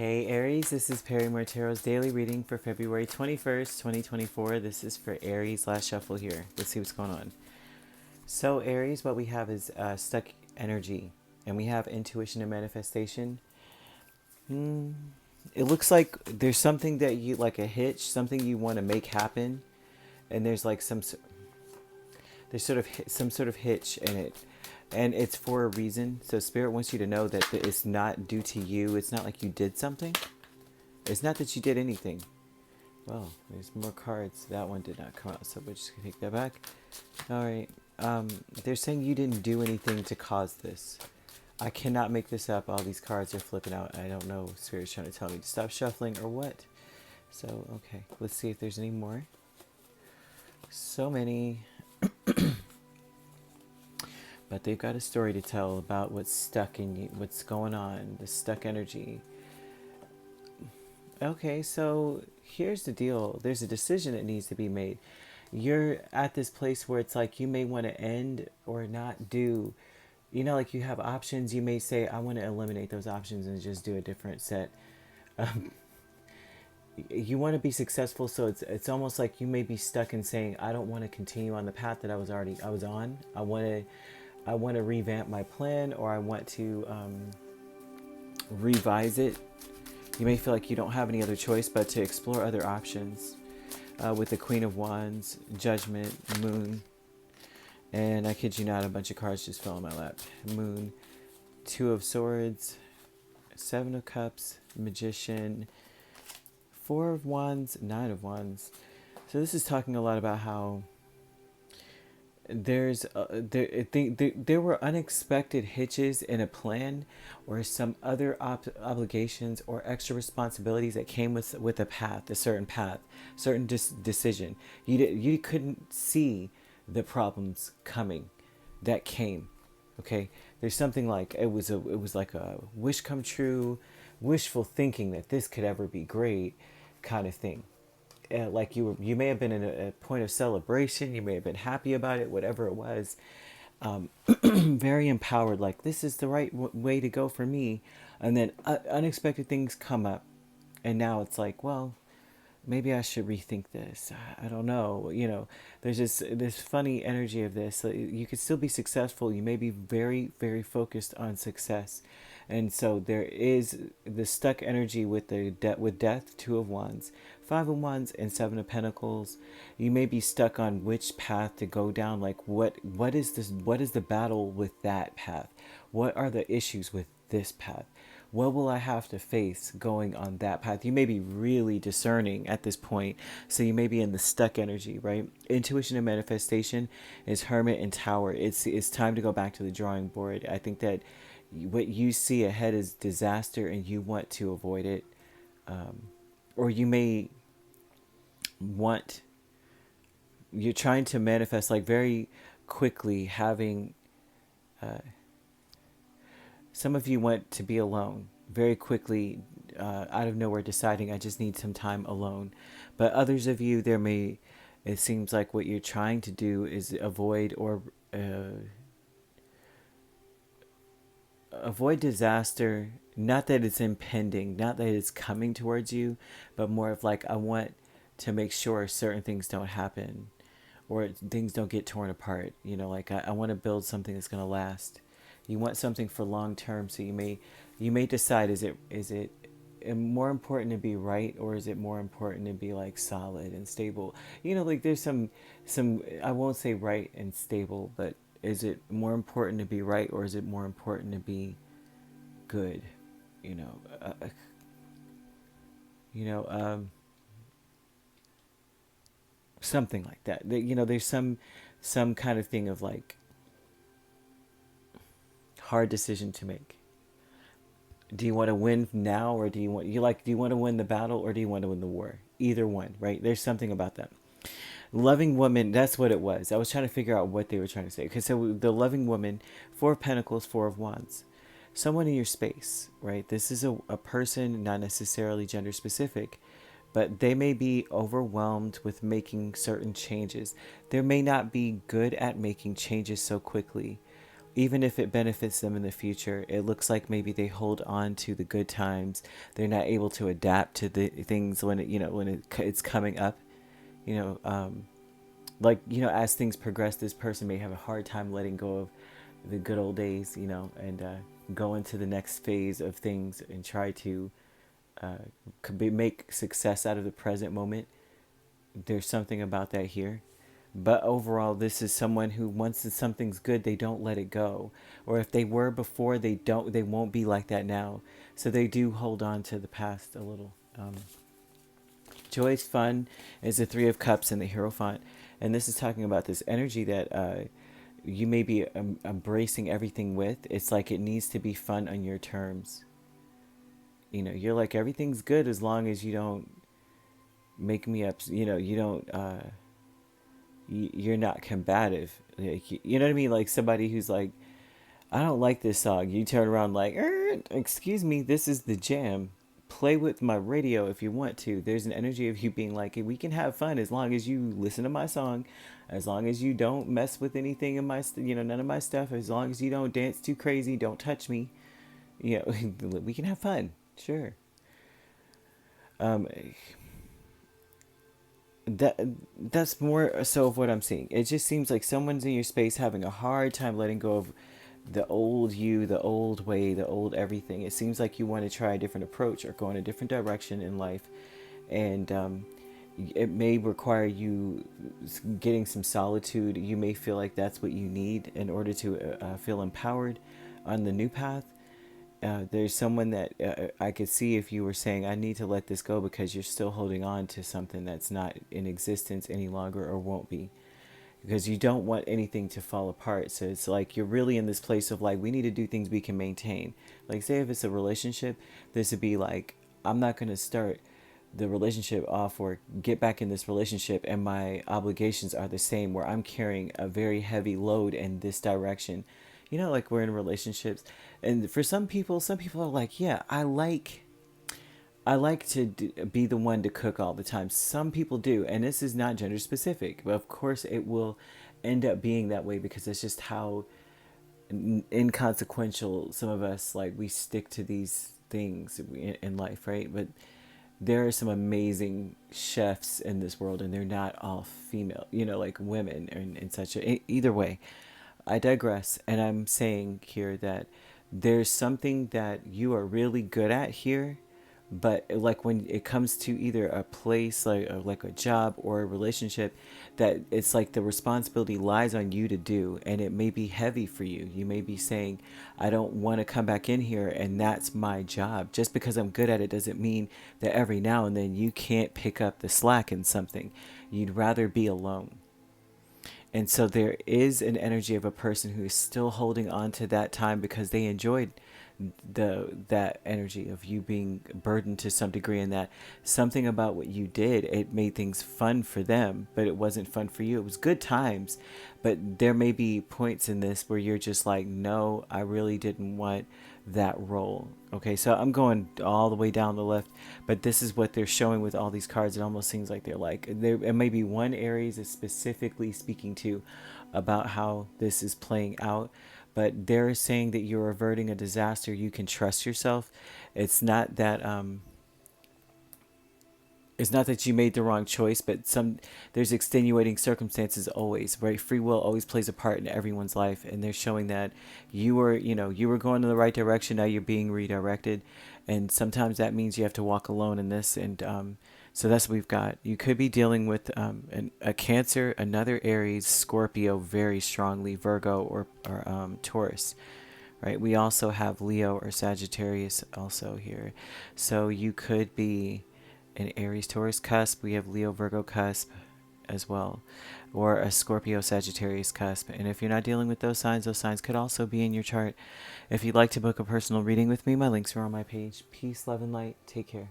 Hey Aries, this is Perrymore Tarot's daily reading for February 21st, 2024. This is for Aries. Last shuffle here. Let's see what's going on. So Aries, what we have is stuck energy, and we have intuition and manifestation. It looks like there's something that you, like a hitch, something you want to make happen, and there's like some sort of hitch in it. And it's for a reason. So Spirit wants you to know that it's not due to you. It's not like you did something. It's not that you did anything. Well, there's more cards. That one did not come out, so we're just going to take that back. All right. They're saying you didn't do anything to cause this. I cannot make this up. All these cards are flipping out. I don't know. Spirit's trying to tell me to stop shuffling or what. So, okay. Let's see if there's any more. So many. But they've got a story to tell about what's stuck in you, what's going on, the stuck energy. Okay, so here's the deal. There's a decision that needs to be made. You're at this place where it's like you may want to end or not do. You know, like you have options. You may say, I want to eliminate those options and just do a different set. You want to be successful, so it's almost like you may be stuck in saying, I don't want to continue on the path that I was on. I want to revamp my plan, or I want to revise it. You may feel like you don't have any other choice but to explore other options. With the Queen of Wands, Judgment, Moon, and I kid you not, a bunch of cards just fell in my lap. Moon, Two of Swords, Seven of Cups, Magician, Four of Wands, Nine of Wands. So this is talking a lot about how there were unexpected hitches in a plan, or some other obligations or extra responsibilities that came with a path, a certain path, certain decision. You couldn't see the problems coming that came. Okay, there's something like it was like a wish come true, wishful thinking that this could ever be great, kind of thing. Like you may have been in a point of celebration, you may have been happy about it, whatever it was, very empowered, like this is the right way to go for me, and then unexpected things come up, and now it's like, well, maybe I should rethink this. I don't know. You know, there's this funny energy of this. You could still be successful. You may be very, very focused on success. And so there is the stuck energy with with Death, Two of Wands, Five of Wands, and Seven of Pentacles. You may be stuck on which path to go down. Like what is this? What is the battle with that path? What are the issues with this path? What will I have to face going on that path? You may be really discerning at this point. So you may be in the stuck energy, right? Intuition and manifestation is Hermit and Tower. It's time to go back to the drawing board. I think that what you see ahead is disaster and you want to avoid it. Or you may you're trying to manifest like very quickly having... Some of you want to be alone very quickly, out of nowhere, deciding I just need some time alone. But others of you, it seems like what you're trying to do is avoid disaster. Not that it's impending, not that it's coming towards you, but more of like, I want to make sure certain things don't happen, or things don't get torn apart. You know, like I want to build something that's going to last. You want something for long term, so you may decide, is it more important to be right, or is it more important to be like solid and stable? You know, like there's some I won't say right and stable, but is it more important to be right, or is it more important to be good? You know, something like that. You know, there's some kind of thing of like hard decision to make. Do you want to win now, or do you want to win the battle, or do you want to win the war? Either one, right? There's something about that. Loving woman, that's what it was. I was trying to figure out what they were trying to say. Because so the loving woman, Four of Pentacles, Four of Wands. Someone in your space, right? This is a person, not necessarily gender specific, but they may be overwhelmed with making certain changes. They may not be good at making changes so quickly, even if it benefits them in the future, it looks like maybe they hold on to the good times. They're not able to adapt to the things when it's coming up. You know, as things progress, this person may have a hard time letting go of the good old days. And go into the next phase of things and try to make success out of the present moment. There's something about that here. But overall, this is someone who, once something's good, they don't let it go. Or if they were before, they won't be like that now. So they do hold on to the past a little. Joy is fun is the Three of Cups and the Hierophant. And this is talking about this energy that you may be embracing everything with. It's like it needs to be fun on your terms. You're like, everything's good as long as you don't make me up. You don't... you're not combative. You know what I mean? Like somebody who's like, I don't like this song. You turn around like, excuse me, this is the jam. Play with my radio if you want to. There's an energy of you being like, we can have fun as long as you listen to my song, as long as you don't mess with anything in my, none of my stuff, as long as you don't dance too crazy, don't touch me. We can have fun. Sure. That's more so of what I'm seeing. It just seems like someone's in your space having a hard time letting go of the old you, the old way, the old everything. It seems like you want to try a different approach or go in a different direction in life, and it may require you getting some solitude. You may feel like that's what you need in order to feel empowered on the new path. There's someone that I could see if you were saying, I need to let this go because you're still holding on to something that's not in existence any longer or won't be. Because you don't want anything to fall apart. So it's like you're really in this place of like, we need to do things we can maintain. Like say if it's a relationship, this would be like, I'm not going to start the relationship off or get back in this relationship and my obligations are the same, where I'm carrying a very heavy load in this direction. Like we're in relationships, and for some people are like, yeah, I like to be the one to cook all the time. Some people do, and this is not gender specific, but of course it will end up being that way because it's just how inconsequential some of us, like, we stick to these things in life, right? But there are some amazing chefs in this world, and they're not all female, like women and such. Either way, I digress, and I'm saying here that there's something that you are really good at here, but like when it comes to either a place like a job or a relationship, that it's like the responsibility lies on you to do, and it may be heavy for you. You may be saying, I don't want to come back in here, and that's my job. Just because I'm good at it doesn't mean that every now and then you can't pick up the slack in something. You'd rather be alone. And so there is an energy of a person who is still holding on to that time because they enjoyed that energy of you being burdened to some degree, and that something about what you did, it made things fun for them, but it wasn't fun for you. It was good times, but there may be points in this where you're just like, no, I really didn't want that role. Okay, so I'm going all the way down the left, but this is what they're showing with all these cards. It almost seems like it may be one Aries is specifically speaking to about how this is playing out, but they're saying that you're averting a disaster. You can trust yourself. It's not that you made the wrong choice, but there's extenuating circumstances always, right? Free will always plays a part in everyone's life, and they're showing that you were going in the right direction. Now you're being redirected, and sometimes that means you have to walk alone in this. And so that's what we've got. You could be dealing with a Cancer, another Aries, Scorpio, very strongly, Virgo or Taurus. Right? We also have Leo or Sagittarius also here. So you could be an Aries Taurus cusp. We have Leo Virgo cusp as well, or a Scorpio Sagittarius cusp. And if you're not dealing with those signs could also be in your chart. If you'd like to book a personal reading with me, my links are on my page. Peace, love, and light. Take care.